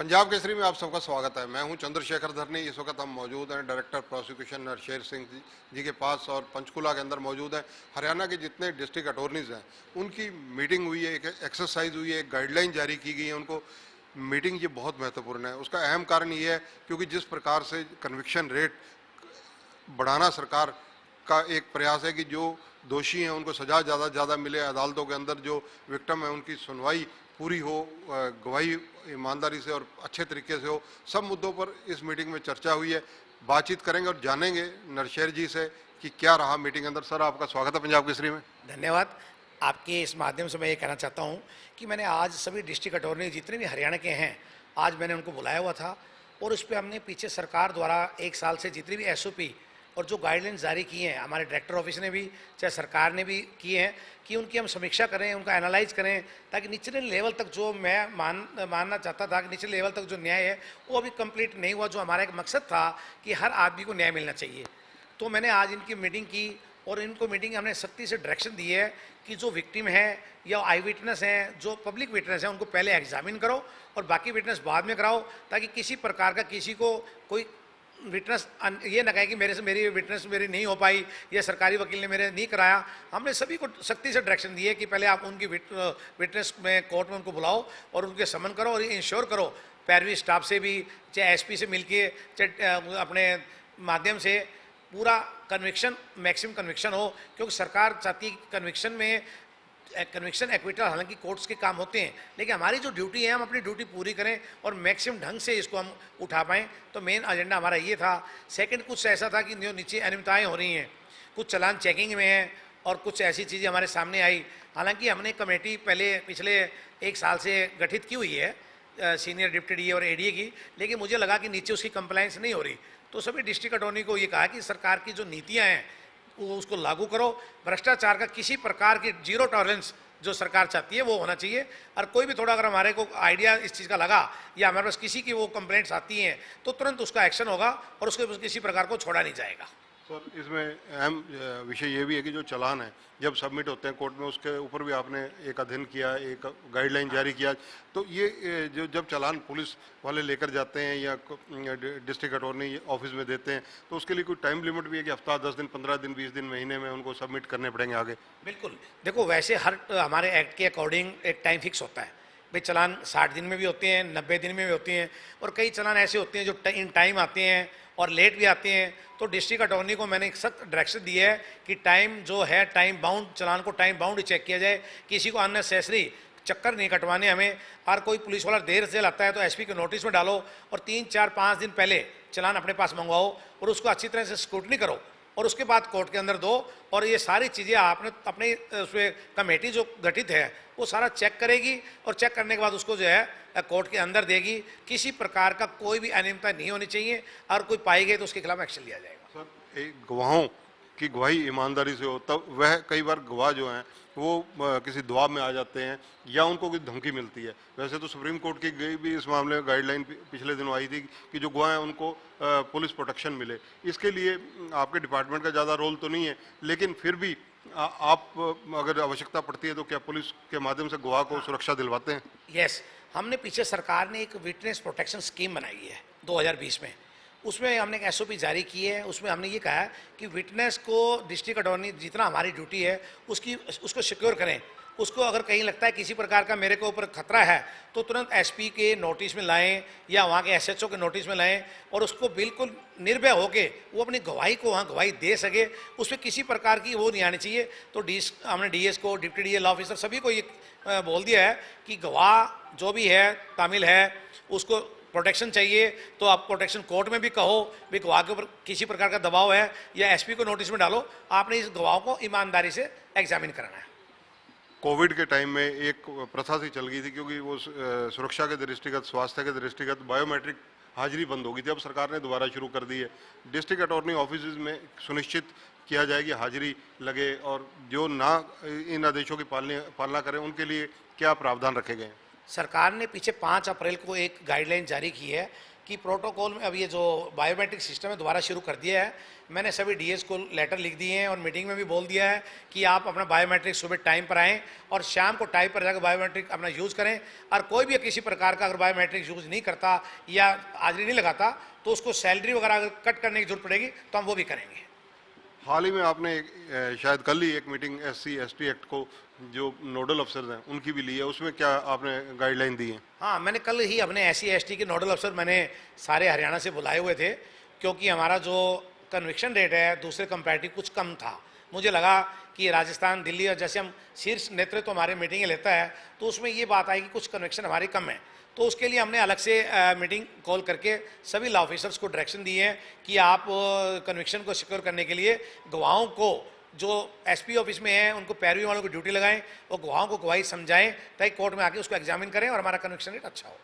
पंजाब केसरी में आप सबका स्वागत है। मैं हूं चंद्रशेखर धरनी। इस वक्त हम मौजूद हैं डायरेक्टर प्रोसिक्यूशन नरशेर सिंह जी के पास और पंचकुला के अंदर मौजूद हैं। हरियाणा के जितने डिस्ट्रिक्ट अटॉर्नीज हैं उनकी मीटिंग हुई है, एक एक्सरसाइज हुई है, एक गाइडलाइन जारी की गई है उनको। मीटिंग ये बहुत महत्वपूर्ण है। उसका अहम कारण ये है क्योंकि जिस प्रकार से कन्विक्शन रेट बढ़ाना सरकार का एक प्रयास है कि जो दोषी हैं उनको सजा ज़्यादा से ज़्यादा मिले, अदालतों के अंदर जो विक्टिम है उनकी सुनवाई पूरी हो, गवाही ईमानदारी से और अच्छे तरीके से हो। सब मुद्दों पर इस मीटिंग में चर्चा हुई है। बातचीत करेंगे और जानेंगे नरशेर जी से कि क्या रहा मीटिंग अंदर। सर, आपका स्वागत है पंजाब केसरी में। धन्यवाद। आपके इस माध्यम से मैं ये कहना चाहता हूँ कि मैंने आज सभी डिस्ट्रिक्ट अटॉर्नी जितने भी हरियाणा के हैं, आज मैंने उनको बुलाया हुआ था और उस पर हमने पीछे सरकार द्वारा एक साल से जितनी भी एसओपी और जो गाइडलाइंस जारी की हैं, हमारे डायरेक्टर ऑफिस ने भी चाहे सरकार ने भी किए हैं, कि उनकी हम समीक्षा करें, उनका एनालाइज करें, ताकि निचले लेवल तक जो मैं मानना चाहता था कि निचले लेवल तक जो न्याय है वो अभी कंप्लीट नहीं हुआ। जो हमारा एक मकसद था कि हर आदमी को न्याय मिलना चाहिए, तो मैंने आज इनकी मीटिंग की और इनको मीटिंग हमने सख्ती से डायरेक्शन दी है कि जो विक्टिम है या आई विटनेस हैं, जो पब्लिक विटनेस हैं, उनको पहले एग्जामिन करो और बाकी विटनेस बाद में कराओ, ताकि किसी प्रकार का किसी को कोई विटनेस ये ना कहे कि मेरे से मेरी विटनेस मेरी नहीं हो पाई या सरकारी वकील ने मेरे नहीं कराया। हमने सभी को सख्ती से डायरेक्शन दिए कि पहले आप उनकी विटनेस में कोर्ट में उनको बुलाओ और उनके समन करो और इंश्योर करो पैरवी स्टाफ से भी, चाहे एसपी से मिलके, चाहे अपने माध्यम से पूरा कन्विक्शन, मैक्सिमम कन्विक्शन हो, क्योंकि सरकार चाहती है कन्विक्शन में कन्विक्शन एक्विटल, हालांकि कोर्ट्स के काम होते हैं, लेकिन हमारी जो ड्यूटी है हम अपनी ड्यूटी पूरी करें और मैक्सिमम ढंग से इसको हम उठा पाएँ। तो मेन एजेंडा हमारा ये था। सेकंड कुछ ऐसा था कि जो नीचे अनियमितताएँ हो रही हैं, कुछ चलान चेकिंग में हैं और कुछ ऐसी चीज़ें हमारे सामने आई। हालांकि हमने कमेटी पहले पिछले एक साल से गठित की हुई है, सीनियर डिप्टी डीए और एडीए की, लेकिन मुझे लगा कि नीचे उसकी कंप्लायंस नहीं हो रही, तो सभी डिस्ट्रिक्ट अटॉर्नी को ये कहा कि सरकार की जो नीतियाँ हैं वो उसको लागू करो। भ्रष्टाचार का किसी प्रकार की जीरो टॉलरेंस जो सरकार चाहती है वो होना चाहिए, और कोई भी थोड़ा अगर हमारे को आइडिया इस चीज़ का लगा या हमारे पास किसी की वो कंप्लेंट्स आती हैं तो तुरंत उसका एक्शन होगा और उसके किसी प्रकार को छोड़ा नहीं जाएगा। सर, इसमें अहम विषय ये भी है कि जो चालान है जब सबमिट होते हैं कोर्ट में, उसके ऊपर भी आपने एक अध्ययन किया, एक गाइडलाइन जारी किया। तो ये जो जब चालान पुलिस वाले लेकर जाते हैं या डिस्ट्रिक्ट अटॉर्नी ऑफिस में देते हैं, तो उसके लिए कोई टाइम लिमिट भी है कि हफ्ता, 10 दिन, 15 दिन, 20 दिन, महीने में उनको सबमिट करने पड़ेंगे आगे? बिल्कुल। देखो, वैसे हर हमारे एक्ट के अकॉर्डिंग एक टाइम फिक्स होता है भाई। चालान 60 दिन में भी होते हैं, 90 दिन में भी होते हैं, और कई चालान ऐसे होते हैं जो इन टाइम आते हैं और लेट भी आते हैं। तो डिस्ट्रिक्ट अटॉर्नी को मैंने एक सख्त डायरेक्शन दी है कि टाइम जो है टाइम बाउंड, चालान को टाइम बाउंड ही चेक किया जाए, किसी को अननेसेसरी चक्कर नहीं कटवाने हमें। और कोई पुलिस वाला देर से लाता है तो एसपी के नोटिस में डालो और 3, 4, 5 दिन पहले चालान अपने पास मंगवाओ और उसको अच्छी तरह से स्क्रूटनी करो और उसके बाद कोर्ट के अंदर दो। और ये सारी चीज़ें आपने अपने उसमें कमेटी जो गठित है वो सारा चेक करेगी और चेक करने के बाद उसको जो है कोर्ट के अंदर देगी। किसी प्रकार का कोई भी अनियमितता नहीं होनी चाहिए, और कोई पाई गई तो उसके खिलाफ एक्शन लिया जाएगा। सर, एक गवाहों की गवाही ईमानदारी से हो, तब वह कई बार गवाह जो हैं वो किसी दबाव में आ जाते हैं या उनको कोई धमकी मिलती है। वैसे तो सुप्रीम कोर्ट की गई भी इस मामले में गाइडलाइन पिछले दिनों आई थी कि जो गवाह हैं उनको पुलिस प्रोटेक्शन मिले। इसके लिए आपके डिपार्टमेंट का ज़्यादा रोल तो नहीं है, लेकिन फिर भी आप अगर आवश्यकता पड़ती है तो क्या पुलिस के माध्यम से गवाह को सुरक्षा दिलवाते हैं? यस, हमने पीछे सरकार ने एक विटनेस प्रोटेक्शन स्कीम बनाई है 2020 में, उसमें हमने एक एसओपी जारी की है। उसमें हमने ये कहा है कि विटनेस को डिस्ट्रिक्ट अटॉर्नी जितना हमारी ड्यूटी है उसको सिक्योर करें। उसको अगर कहीं लगता है किसी प्रकार का मेरे को ऊपर खतरा है तो तुरंत एसपी के नोटिस में लाएं या वहाँ के एसएचओ के नोटिस में लाएं और उसको बिल्कुल निर्भय होके वो अपनी गवाही को वहाँ गवाही दे सके। उस पर किसी प्रकार की वो नहीं आनी चाहिए। तो हमने डीएस को, डिप्टी डीएल ऑफिसर सभी को ये बोल दिया है कि गवाह जो भी है तामिल है उसको प्रोटेक्शन चाहिए तो आप प्रोटेक्शन कोर्ट में भी कहो भी गवाह के ऊपर किसी प्रकार का दबाव है या एसपी को नोटिस में डालो, आपने इस गवाह को ईमानदारी से एग्जामिन कराना है। कोविड के टाइम में एक प्रथा सी चल गई थी, क्योंकि वो सुरक्षा के दृष्टिगत, स्वास्थ्य के दृष्टिगत बायोमेट्रिक हाजिरी बंद हो गई थी। अब सरकार ने दोबारा शुरू कर दी है। डिस्ट्रिक्ट अटॉर्नी ऑफिस में सुनिश्चित किया जाए कि हाजिरी लगे, और जो ना इन आदेशों की पालना करें उनके लिए क्या प्रावधान रखे गए हैं? सरकार ने पीछे 5 अप्रैल को एक गाइडलाइन जारी की है कि प्रोटोकॉल में अब ये जो बायोमेट्रिक सिस्टम है दोबारा शुरू कर दिया है। मैंने सभी डीएस को लेटर लिख दिए हैं और मीटिंग में भी बोल दिया है कि आप अपना बायोमेट्रिक सुबह टाइम पर आएँ और शाम को टाइम पर जाकर बायोमेट्रिक अपना यूज़ करें। और कोई भी किसी प्रकार का अगर बायोमेट्रिक यूज़ नहीं करता या हाजिरी नहीं लगाता तो उसको सैलरी वगैरह अगर कट करने की जरूरत पड़ेगी तो हम वो भी करेंगे। हाल ही में आपने शायद कल ही एक मीटिंग SC ST एक्ट को जो नोडल अफसर हैं उनकी भी ली है, उसमें क्या आपने गाइडलाइन दी है? हाँ, मैंने कल ही अपने SC ST के नोडल अफसर मैंने सारे हरियाणा से बुलाए हुए थे, क्योंकि हमारा जो कन्विक्शन रेट है दूसरे कंपैरेटिव कुछ कम था। मुझे लगा कि राजस्थान, दिल्ली और जैसे हम शीर्ष नेतृत्व तो हमारे मीटिंगें लेता है तो उसमें ये बात आई कि कुछ कन्विक्शन हमारी कम है। तो उसके लिए हमने अलग से मीटिंग कॉल करके सभी लॉ ऑफिसर्स को डायरेक्शन दिए हैं कि आप कन्विक्शन को सिक्योर करने के लिए गवाहों को जो SP ऑफिस में हैं उनको पैरवी वालों को ड्यूटी लगाएं और गवाहों को गवाही समझाएं ताकि कोर्ट में आके उसको एग्जामिन करें और हमारा कन्विक्शन रेट अच्छा हो।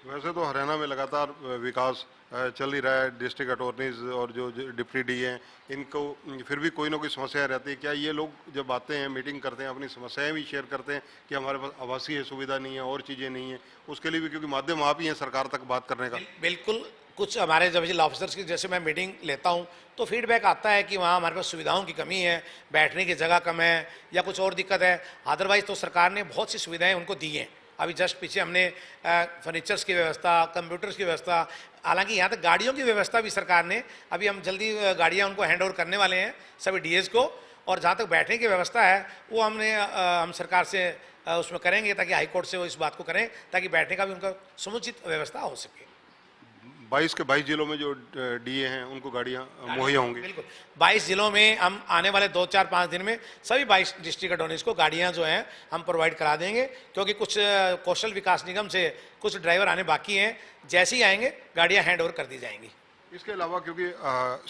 वैसे तो हरियाणा में लगातार विकास चल ही रहा है। डिस्ट्रिक्ट अटॉर्नीज और जो डिप्टी डी हैं इनको फिर भी कोई ना कोई समस्याएं रहती है। क्या ये लोग जब आते हैं मीटिंग करते हैं अपनी समस्याएं भी शेयर करते हैं कि हमारे पास आवासीय सुविधा नहीं है और चीज़ें नहीं है? उसके लिए भी क्योंकि माध्यम आप ही हैं सरकार तक बात करने का। बिल्कुल, कुछ हमारे जब लॉ ऑफिसर्स की जैसे मैं मीटिंग लेता हूं तो फीडबैक आता है कि वहाँ हमारे पास सुविधाओं की कमी है, बैठने की जगह कम है या कुछ और दिक्कत है। अदरवाइज तो सरकार ने बहुत सी सुविधाएं उनको दी हैं। अभी जस्ट पीछे हमने फर्नीचर्स की व्यवस्था, कंप्यूटर्स की व्यवस्था, हालांकि यहाँ तक गाड़ियों की व्यवस्था भी सरकार ने, अभी हम जल्दी गाड़ियाँ उनको हैंड ओवर करने वाले हैं सभी डीएस को। और जहाँ तक बैठने की व्यवस्था है वो हम सरकार से उसमें करेंगे ताकि हाई कोर्ट से वो इस बात को करें ताकि बैठने का भी उनका समुचित व्यवस्था हो सके। 22 के 22 जिलों में जो DA हैं उनको गाड़ियाँ मुहैया होंगी? बिल्कुल, 22 जिलों में हम आने वाले 2-4-5 दिन में सभी 22 डिस्ट्रिक्ट अटॉर्नीज को गाड़ियां जो हैं हम प्रोवाइड करा देंगे, क्योंकि कुछ कौशल विकास निगम से कुछ ड्राइवर आने बाकी हैं। जैसे ही आएंगे गाड़ियां हैंड ओवर कर दी जाएंगी। इसके अलावा क्योंकि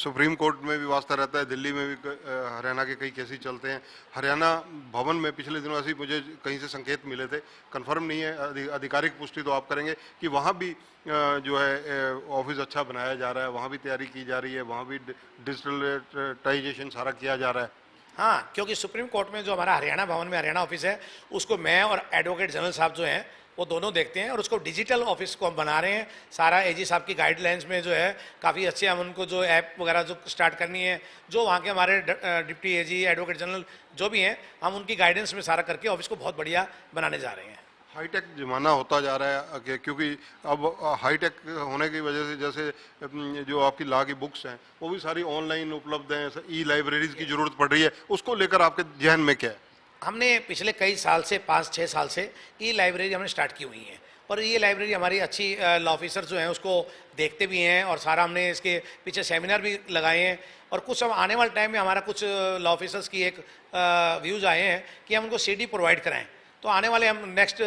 सुप्रीम कोर्ट में भी वास्ता रहता है, दिल्ली में भी हरियाणा के कई केसेस चलते हैं। हरियाणा भवन में पिछले दिनों ऐसे मुझे कहीं से संकेत मिले थे, कंफर्म नहीं है, आधिकारिक पुष्टि तो आप करेंगे कि वहाँ भी जो है ऑफिस अच्छा बनाया जा रहा है, वहाँ भी तैयारी की जा रही है, वहाँ भी डिजिटलाइजेशन सारा किया जा रहा है। हाँ, क्योंकि सुप्रीम कोर्ट में जो हमारा हरियाणा भवन में हरियाणा ऑफिस है उसको मैं और एडवोकेट जनरल साहब जो हैं वो दोनों देखते हैं और उसको डिजिटल ऑफिस को हम बना रहे हैं। सारा AG साहब की गाइडलाइंस में जो है काफ़ी अच्छे हम उनको जो ऐप वगैरह जो स्टार्ट करनी है, जो वहाँ के हमारे डिप्टी AG, एडवोकेट जनरल जो भी हैं, हम उनकी गाइडेंस में सारा करके ऑफिस को बहुत बढ़िया बनाने जा रहे हैं। हाईटेक जमाना होता जा रहा है क्योंकि अब हाईटेक होने की वजह से जैसे जो आपकी लॉ की बुक्स हैं वो भी सारी ऑनलाइन उपलब्ध हैं, ई-लाइब्रेरीज की ज़रूरत पड़ रही है। उसको लेकर आपके जहन में क्या है? हमने पिछले कई साल से 5-6 साल से ई-लाइब्रेरी हमने स्टार्ट की हुई है और ये लाइब्रेरी हमारी अच्छी लॉ ऑफिसर जो हैं उसको देखते भी हैं और सारा हमने इसके पीछे सेमिनार भी लगाए हैं। और कुछ अब आने वाले टाइम में हमारा कुछ लॉ ऑफिसर्स की एक व्यूज़ आए हैं कि हम उनको CD प्रोवाइड कराएं। तो आने वाले हम नेक्स्ट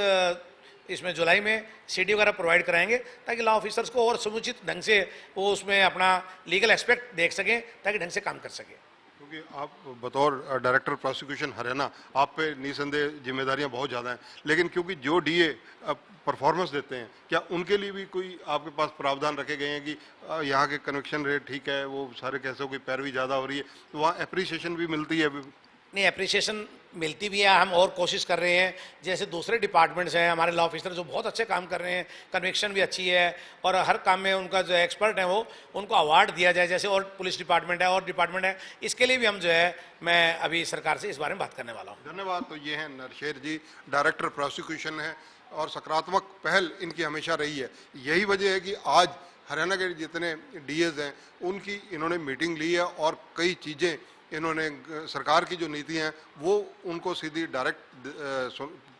इसमें जुलाई में CD वगैरह प्रोवाइड कराएंगे ताकि लॉ ऑफिसर्स को और समुचित ढंग से वो उसमें अपना लीगल एस्पेक्ट देख सकें ताकि ढंग से काम कर सकें। क्योंकि आप बतौर डायरेक्टर प्रोसिक्यूशन हरियाणा, आप पे निसंदेह जिम्मेदारियां बहुत ज़्यादा हैं, लेकिन क्योंकि जो DA परफॉर्मेंस देते हैं, क्या उनके लिए भी कोई आपके पास प्रावधान रखे गए हैं कि यहाँ के कन्विक्शन रेट ठीक है, वो सारे केसों की पैरवी ज़्यादा हो रही है, तो वहाँ एप्रिसिएशन भी मिलती है? नहीं, एप्रिसिएशन मिलती भी है, हम और कोशिश कर रहे हैं। जैसे दूसरे डिपार्टमेंट्स हैं हमारे लॉ ऑफिसर जो बहुत अच्छे काम कर रहे हैं, कन्विक्शन भी अच्छी है और हर काम में उनका जो एक्सपर्ट है वो उनको अवार्ड दिया जाए, जैसे और पुलिस डिपार्टमेंट है और डिपार्टमेंट है। इसके लिए भी हम जो है मैं अभी सरकार से इस बारे में बात करने वाला हूँ। धन्यवाद। तो ये हैं नरशेर जी, डायरेक्टर प्रोसिक्यूशन है और सकारात्मक पहल इनकी हमेशा रही है। यही वजह है कि आज हरियाणा के जितने DAs हैं उनकी इन्होंने मीटिंग ली है और कई चीज़ें इन्होंने सरकार की जो नीति हैं वो उनको सीधी डायरेक्ट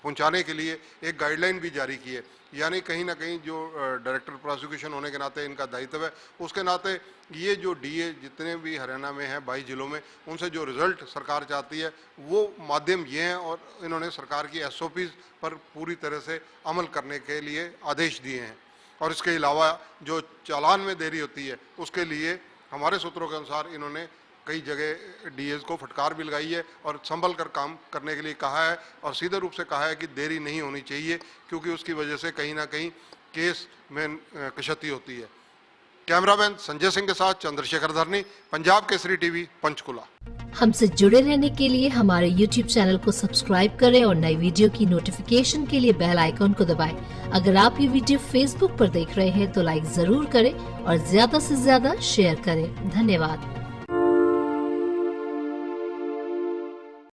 पहुंचाने के लिए एक गाइडलाइन भी जारी की है। यानी कहीं ना कहीं जो डायरेक्टर प्रोसिक्यूशन होने के नाते इनका दायित्व है, उसके नाते ये जो DA जितने भी हरियाणा में हैं 22 जिलों में, उनसे जो रिज़ल्ट सरकार चाहती है वो माध्यम ये हैं और इन्होंने सरकार की SOPs पर पूरी तरह से अमल करने के लिए आदेश दिए हैं। और इसके अलावा जो चालान में देरी होती है उसके लिए हमारे सूत्रों के अनुसार इन्होंने कई जगह DAs को फटकार भी लगाई है और संभल कर काम करने के लिए कहा है और सीधे रूप से कहा है कि देरी नहीं होनी चाहिए, क्योंकि उसकी वजह से कहीं ना कहीं केस में क्षति होती है। कैमरामैन संजय सिंह के साथ चंद्रशेखर धरनी, पंजाब केसरी टीवी, पंचकुला। हमसे जुड़े रहने के लिए हमारे YouTube चैनल को सब्सक्राइब करें और नई वीडियो की नोटिफिकेशन के लिए बेल आइकॉन को दबाएं। अगर आप ये वीडियो Facebook पर देख रहे हैं तो लाइक जरूर करें और ज्यादा से ज्यादा शेयर करें। धन्यवाद।